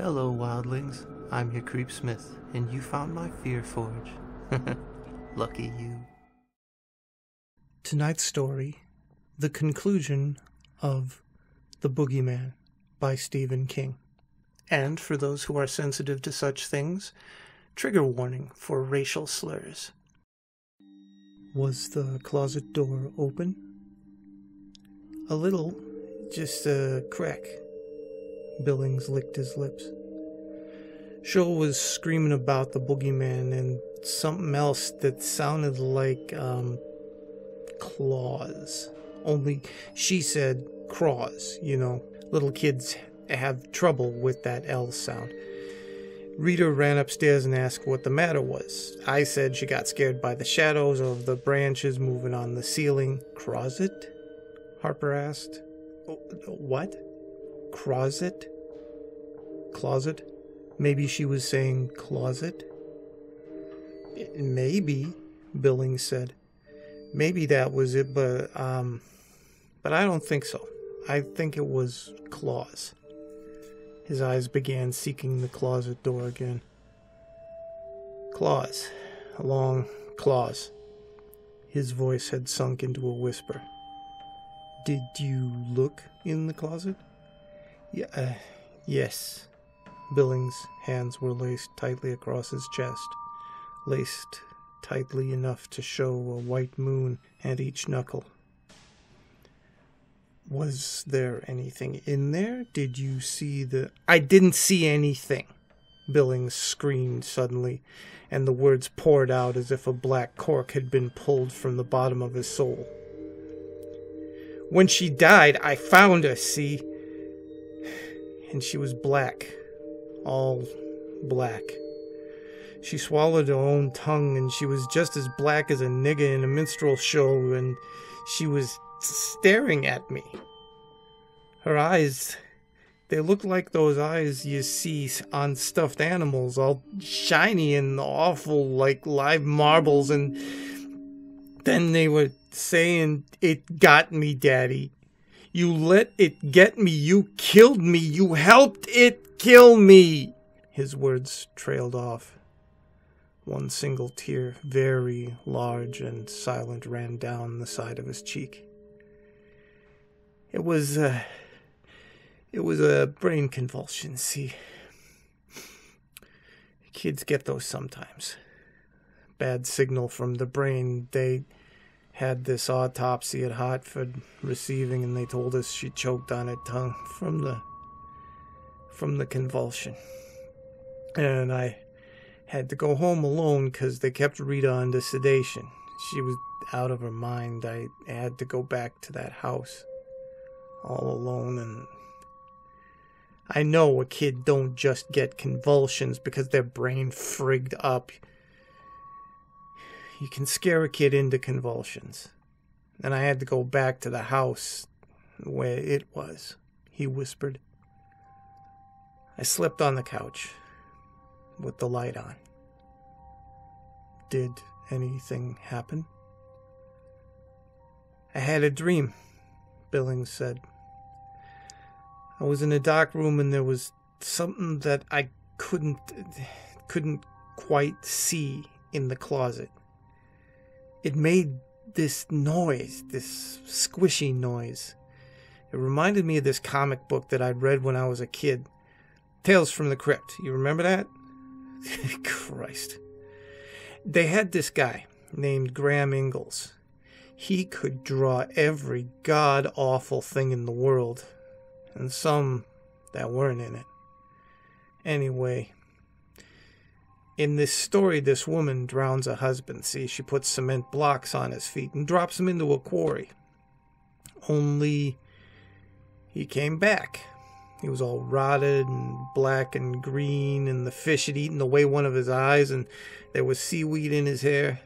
Hello, wildlings. I'm your Creep Smith, and you found my Fear Forge. Lucky you. Tonight's story, The Conclusion of The Boogeyman by Stephen King. And for those who are sensitive to such things, trigger warning for racial slurs. Was the closet door open? A little, just a crack. Billings licked his lips. Joel was screaming about the boogeyman and something else that sounded like, claws. Only she said craws, you know. Little kids have trouble with that L sound. Rita ran upstairs and asked what the matter was. I said she got scared by the shadows of the branches moving on the ceiling. Closet? Harper asked. What? Closet? Closet? Maybe she was saying closet? Maybe, Billings said. Maybe that was it, but I don't think so. I think it was claws. His eyes began seeking the closet door again. Claws. Long claws. His voice had sunk into a whisper. Did you look in the closet? Yes. Billings' hands were laced tightly across his chest, laced tightly enough to show a white moon at each knuckle. Was there anything in there? Did you see the... I didn't see anything, Billings screamed suddenly, and the words poured out as if a black cork had been pulled from the bottom of his soul. When she died, I found her, see? And she was black. All black. She swallowed her own tongue, and she was just as black as a nigger in a minstrel show, and she was staring at me. Her eyes, they looked like those eyes you see on stuffed animals, all shiny and awful like live marbles, and then they were saying, "It got me, Daddy. You let it get me. You killed me. You helped it kill me." His words trailed off. One single tear, very large and silent, ran down the side of his cheek. It was a brain convulsion, see. Kids get those sometimes. Bad signal from the brain. They had this autopsy at Hartford receiving, and they told us she choked on her tongue from the convulsion. And I had to go home alone because they kept Rita under sedation. She was out of her mind. I had to go back to that house all alone, and I know a kid don't just get convulsions because their brain frigged up. You can scare a kid into convulsions. And I had to go back to the house where it was, he whispered. I slept on the couch with the light on. Did anything happen? I had a dream, Billings said. I was in a dark room and there was something that I couldn't quite see in the closet. It made this noise, this squishy noise. It reminded me of this comic book that I'd read when I was a kid. Tales from the Crypt. You remember that? Christ. They had this guy named Graham Ingalls. He could draw every god-awful thing in the world, and some that weren't in it. Anyway, in this story, this woman drowns her husband. See, she puts cement blocks on his feet and drops him into a quarry. Only he came back. He was all rotted and black and green, and the fish had eaten away one of his eyes, and there was seaweed in his hair.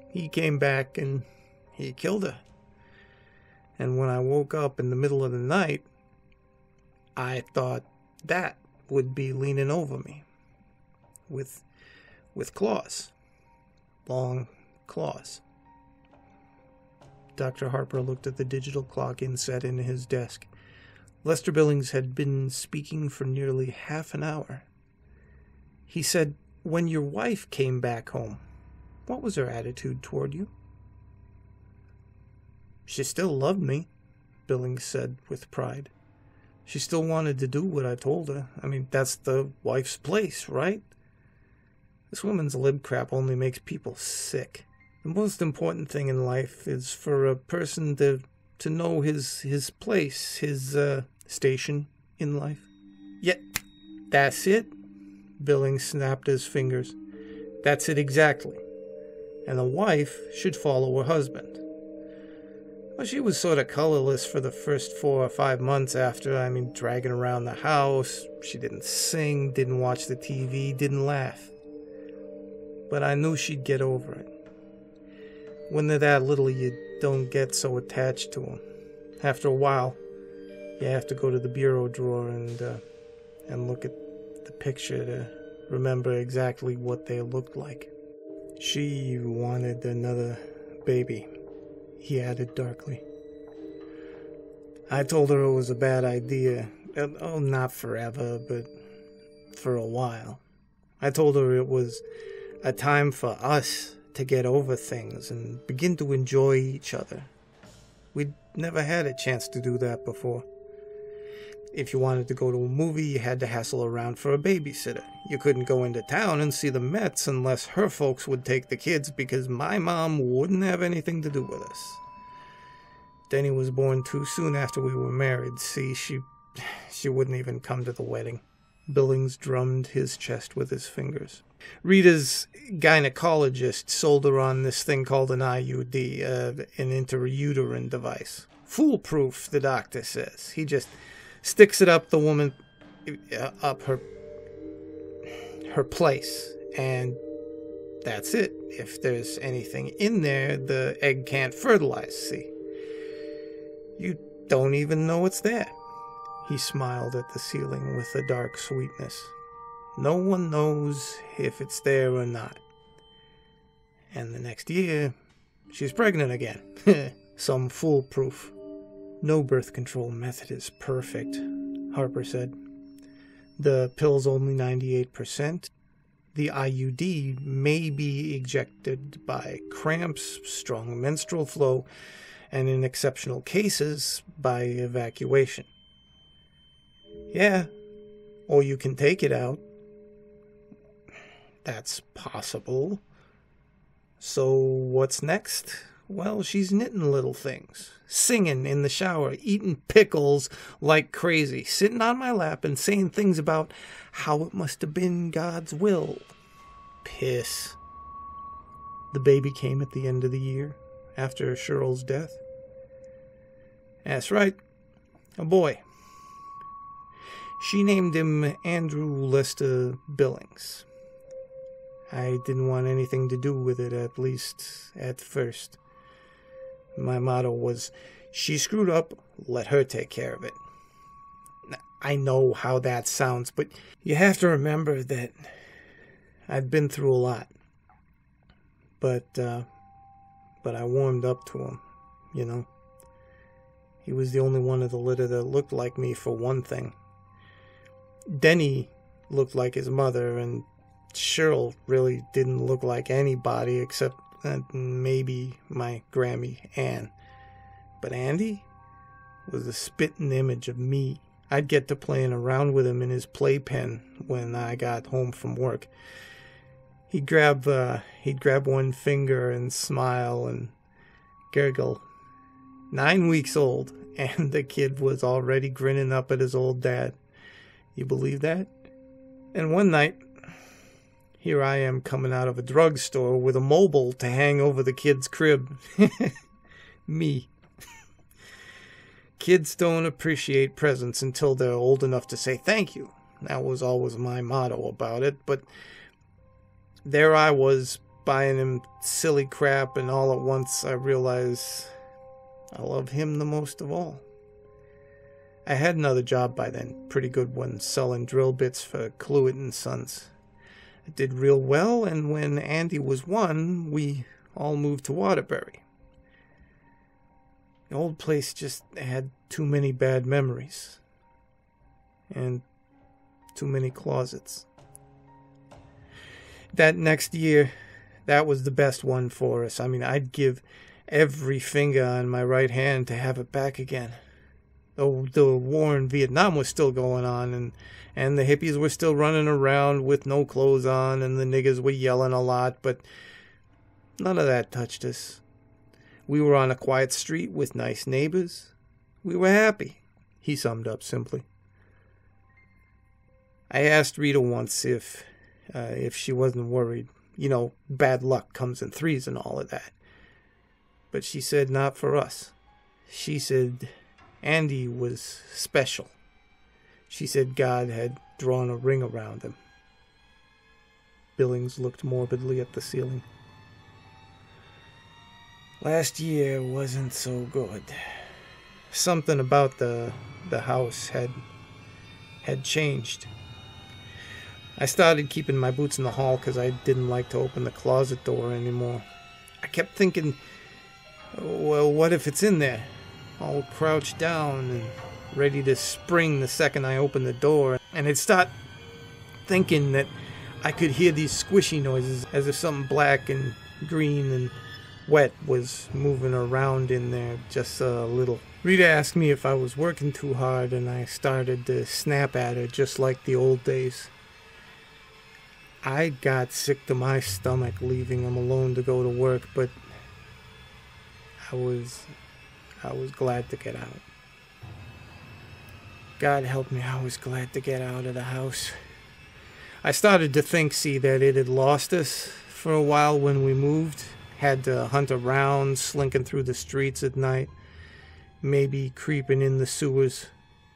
He came back and he killed her. And when I woke up in the middle of the night, I thought that would be leaning over me with claws, long claws. Dr. Harper looked at the digital clock inset in his desk. Lester Billings had been speaking for nearly half an hour. He said, "When your wife came back home, what was her attitude toward you?" "She still loved me," Billings said with pride. "She still wanted to do what I told her. I mean, that's the wife's place, right? This woman's lib crap only makes people sick. The most important thing in life is for a person to know his place, his station in life." "Yeah, that's it." Billings snapped his fingers. "That's it exactly. And the wife should follow her husband." Well, she was sort of colorless for the first 4 or 5 months after, dragging around the house. She didn't sing, didn't watch the TV, didn't laugh. But I knew she'd get over it. When they're that little, you don't get so attached to them. After a while, you have to go to the bureau drawer and look at the picture to remember exactly what they looked like. "She wanted another baby," he added darkly. "I told her it was a bad idea. Oh, not forever, but for a while. I told her it was a time for us to get over things and begin to enjoy each other. We'd never had a chance to do that before. If you wanted to go to a movie, you had to hassle around for a babysitter. You couldn't go into town and see the Mets unless her folks would take the kids because my mom wouldn't have anything to do with us. Denny was born too soon after we were married. See, she wouldn't even come to the wedding." Billings drummed his chest with his fingers. "Rita's gynecologist sold her on this thing called an IUD, an intrauterine device. Foolproof, the doctor says. He just sticks it up the woman, up her place, and that's it. If there's anything in there, the egg can't fertilize, see? You don't even know it's there." He smiled at the ceiling with a dark sweetness. "No one knows if it's there or not. And the next year, she's pregnant again. Some foolproof." "No birth control method is perfect," Harper said. "The pill's only 98%. The IUD may be ejected by cramps, strong menstrual flow, and in exceptional cases, by evacuation." "Yeah, or you can take it out." "That's possible. So what's next?" "Well, she's knitting little things, singing in the shower, eating pickles like crazy, sitting on my lap and saying things about how it must have been God's will. Piss." "The baby came at the end of the year, after Cheryl's death?" "That's right. A boy. She named him Andrew Lester Billings. I didn't want anything to do with it, at least at first. My motto was, she screwed up, let her take care of it. I know how that sounds, but you have to remember that I'd been through a lot. But I warmed up to him, you know. He was the only one of the litter that looked like me, for one thing. Denny looked like his mother, and Cheryl really didn't look like anybody except maybe my Grammy Ann. But Andy was the spitting image of me. I'd get to playing around with him in his playpen when I got home from work. He'd grab one finger and smile and gurgle. 9 weeks old, and the kid was already grinning up at his old dad. You believe that? And one night, here I am coming out of a drugstore with a mobile to hang over the kid's crib. Me. Kids don't appreciate presents until they're old enough to say thank you. That was always my motto about it, but there I was buying him silly crap, and all at once I realized I love him the most of all. I had another job by then, pretty good one, selling drill bits for Cluett and Sons. I did real well, and when Andy was 1, we all moved to Waterbury. The old place just had too many bad memories. and too many closets. That next year, that was the best one for us. I mean, I'd give every finger on my right hand to have it back again. The war in Vietnam was still going on, and the hippies were still running around with no clothes on, and the niggers were yelling a lot, but none of that touched us. We were on a quiet street with nice neighbors. We were happy, he summed up simply. I asked Rita once if she wasn't worried. You know, bad luck comes in threes and all of that. But she said not for us. She said Andy was special. She said God had drawn a ring around him. Billings looked morbidly at the ceiling. Last year wasn't so good. Something about the house had changed. I started keeping my boots in the hall because I didn't like to open the closet door anymore. I kept thinking, well, what if it's in there, all crouched down and ready to spring the second I opened the door? And I'd start thinking that I could hear these squishy noises as if something black and green and wet was moving around in there just a little. Rita asked me if I was working too hard, and I started to snap at her just like the old days. I got sick to my stomach leaving him alone to go to work, but I was glad to get out. God help me, I was glad to get out of the house. I started to think, that it had lost us for a while when we moved. Had to hunt around, slinking through the streets at night, maybe creeping in the sewers,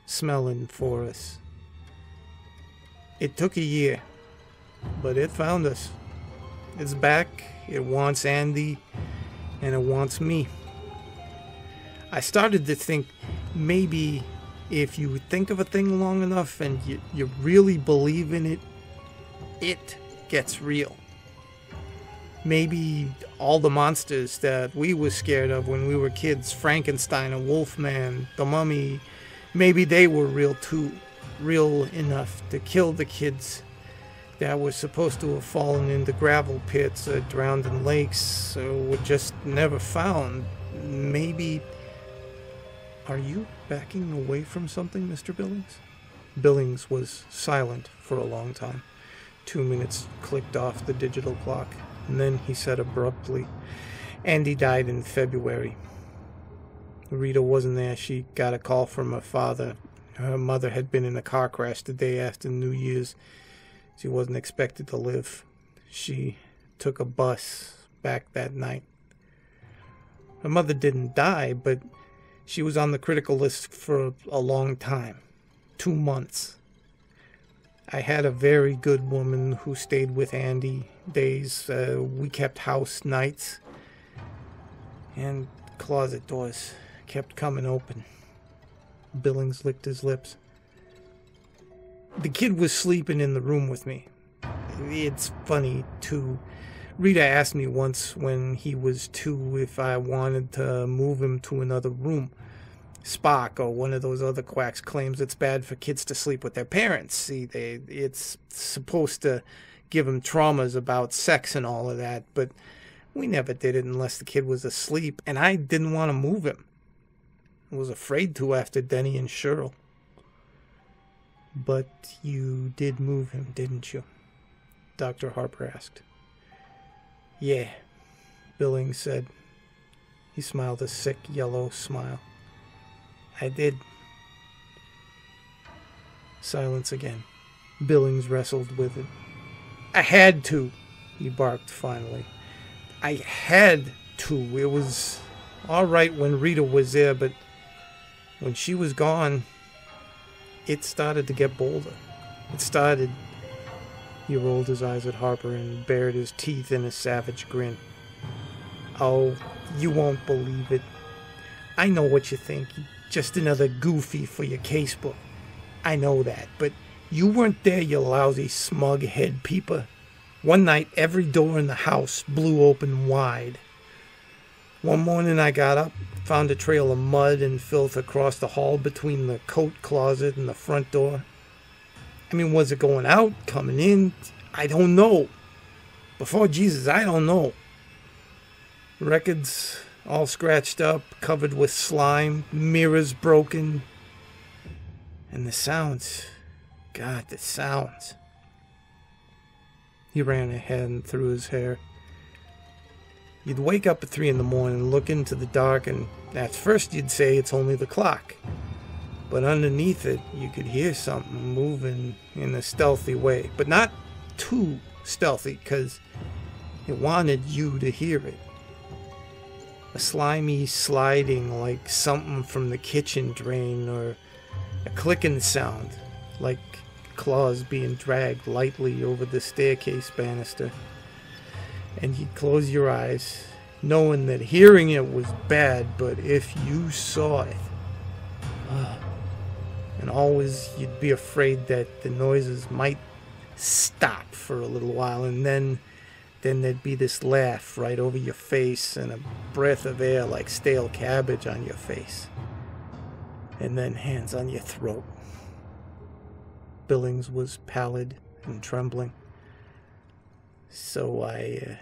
smelling for us. It took a year, but it found us. It's back, it wants Andy, and it wants me. I started to think maybe if you think of a thing long enough and you really believe in it, it gets real. Maybe all the monsters that we were scared of when we were kids, Frankenstein and Wolfman, the Mummy, maybe they were real too, real enough to kill the kids that were supposed to have fallen into gravel pits or drowned in lakes or were just never found. Maybe... Are you backing away from something, Mr. Billings? Billings was silent for a long time. 2 minutes clicked off the digital clock, and then he said abruptly, Andy died in February. Rita wasn't there. She got a call from her father. Her mother had been in a car crash the day after New Year's. She wasn't expected to live. She took a bus back that night. Her mother didn't die, but she was on the critical list for a long time. 2 months. I had a very good woman who stayed with Andy days. We kept house nights. And closet doors kept coming open. Billings licked his lips. The kid was sleeping in the room with me. It's funny, too. Rita asked me once when he was 2 if I wanted to move him to another room. Spock, or one of those other quacks, claims it's bad for kids to sleep with their parents. See, it's supposed to give them traumas about sex and all of that, but we never did it unless the kid was asleep, and I didn't want to move him. I was afraid to after Denny and Cheryl. But you did move him, didn't you? Dr. Harper asked. Yeah, Billings said. He smiled a sick yellow smile. I did. Silence again. Billings wrestled with it. I had to, he barked finally. I had to. It was all right when Rita was there, but when she was gone, it started to get bolder. It started... He rolled his eyes at Harper and bared his teeth in a savage grin. Oh, you won't believe it. I know what you think. Just another goofy for your casebook. I know that, but you weren't there, you lousy smug head peeper. One night, every door in the house blew open wide. One morning I got up, found a trail of mud and filth across the hall between the coat closet and the front door. I mean, was it going out, coming in? I don't know. Before Jesus, I don't know. Records all scratched up, covered with slime, mirrors broken. And the sounds. God, the sounds. He ran ahead and through his hair. You'd wake up at 3 in the morning, look into the dark, and at first you'd say it's only the clock. But underneath it, you could hear something moving in a stealthy way. But not too stealthy, because it wanted you to hear it. A slimy sliding like something from the kitchen drain, or a clicking sound like claws being dragged lightly over the staircase banister. And you'd close your eyes, knowing that hearing it was bad, but if you saw it, and always you'd be afraid that the noises might stop for a little while, and then there'd be this laugh right over your face and a breath of air like stale cabbage on your face, and then hands on your throat. Billings was pallid and trembling, so I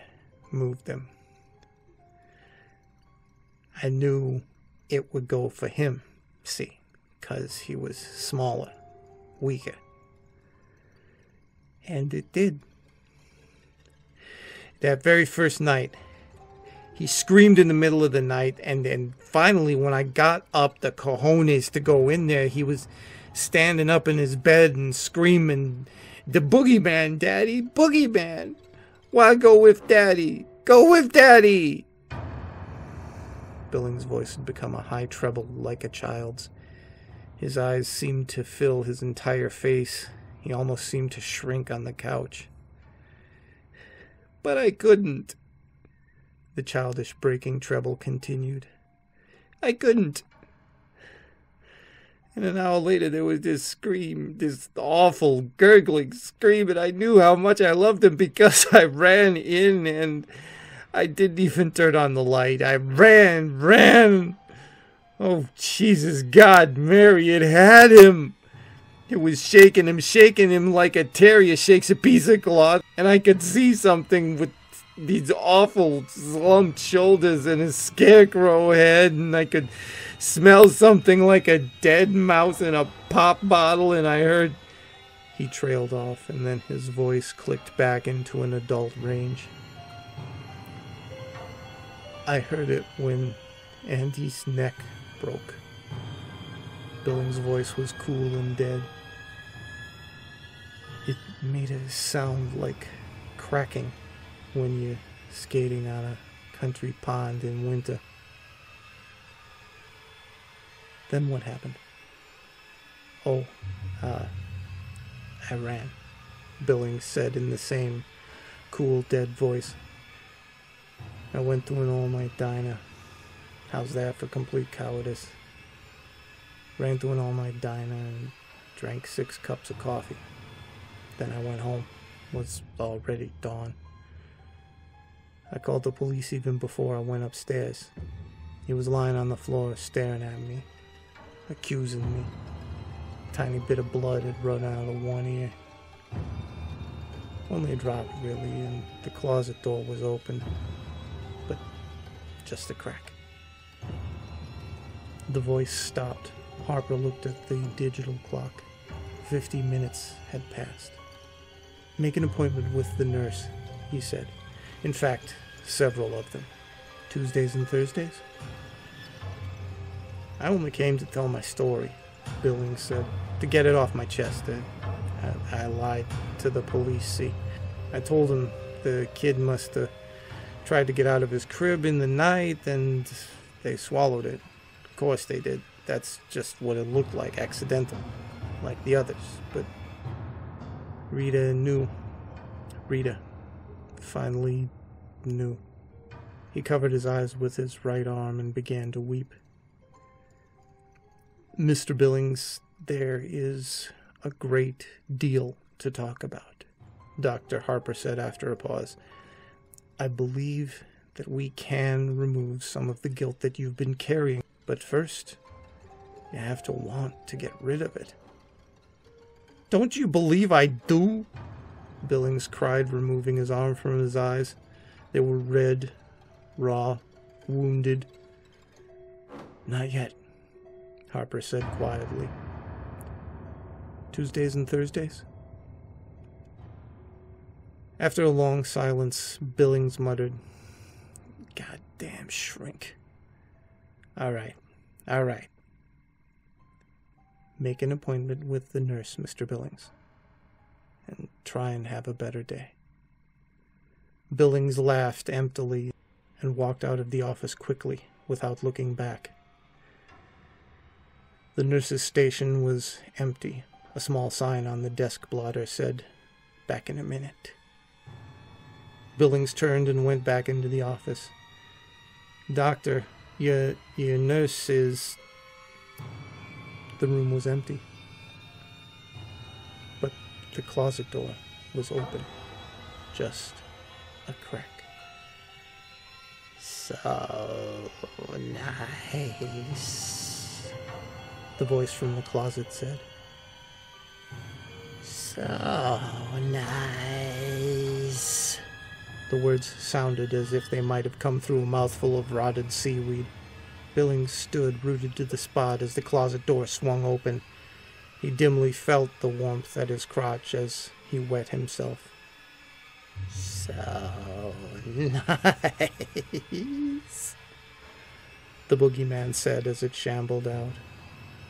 moved him. I knew it would go for him, see, because he was smaller, weaker. And it did. That very first night, he screamed in the middle of the night, and then finally when I got up the cojones to go in there, he was standing up in his bed and screaming, "The Boogeyman, Daddy, Boogeyman! Why go with Daddy? Go with Daddy!" Billings' voice had become a high treble like a child's. His eyes seemed to fill his entire face. He almost seemed to shrink on the couch. "But I couldn't," the childish breaking treble continued. "I couldn't." And an hour later there was this scream, this awful gurgling scream, and I knew how much I loved him because I ran in and I didn't even turn on the light. I ran. Oh, Jesus, God, Mary, it had him. It was shaking him like a terrier shakes a piece of cloth, and I could see something with these awful slumped shoulders and a scarecrow head, and I could smell something like a dead mouse in a pop bottle, and I heard... He trailed off, and then his voice clicked back into an adult range. I heard it when Andy's neck broke. Billings' voice was cool and dead. It made a sound like cracking when you're skating on a country pond in winter. Then what happened? "Oh, I ran," Billings said in the same cool, dead voice. "I went to an all-night diner. How's that for complete cowardice? Ran to an all-night diner and drank 6 cups of coffee. Then I went home. It was already dawn. I called the police even before I went upstairs. He was lying on the floor staring at me, accusing me. A tiny bit of blood had run out of one ear. Only a drop, really, and the closet door was open, but just a crack." The voice stopped. Harper looked at the digital clock. 50 minutes had passed. "Make an appointment with the nurse," he said. "In fact, several of them. Tuesdays and Thursdays?" "I only came to tell my story," Billings said, "to get it off my chest. I lied to the police, see. I told them the kid must have tried to get out of his crib in the night, and they swallowed it. Of course they did. That's just what it looked like, accidental, like the others. But Rita knew. Rita finally knew." He covered his eyes with his right arm and began to weep. "Mr. Billings, there is a great deal to talk about," Dr. Harper said after a pause. "I believe that we can remove some of the guilt that you've been carrying, but first, you have to want to get rid of it." Don't you believe I do? Billings cried, removing his arm from his eyes. They were red, raw, wounded. Not yet, Harper said quietly. Tuesdays and Thursdays? After a long silence, Billings muttered, "Goddamn shrink. All right. Make an appointment with the nurse, Mr. Billings, and try and have a better day." Billings laughed emptily and walked out of the office quickly, without looking back. The nurse's station was empty. A small sign on the desk blotter said, "Back in a minute." Billings turned and went back into the office. "Doctor, your nurse is..." The room was empty. But the closet door was open. Just a crack. "So nice," the voice from the closet said. "So nice." The words sounded as if they might have come through a mouthful of rotted seaweed. Billings stood rooted to the spot as the closet door swung open. He dimly felt the warmth at his crotch as he wet himself. "So nice," the boogeyman said as it shambled out.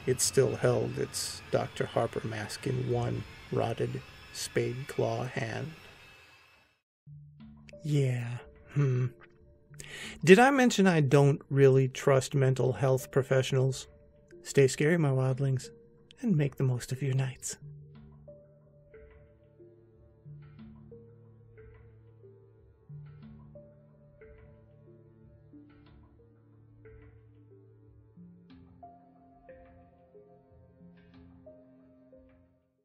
It still held its Dr. Harper mask in one rotted spade claw hand. Yeah, Did I mention I don't really trust mental health professionals? Stay scary, my wildlings, and make the most of your nights.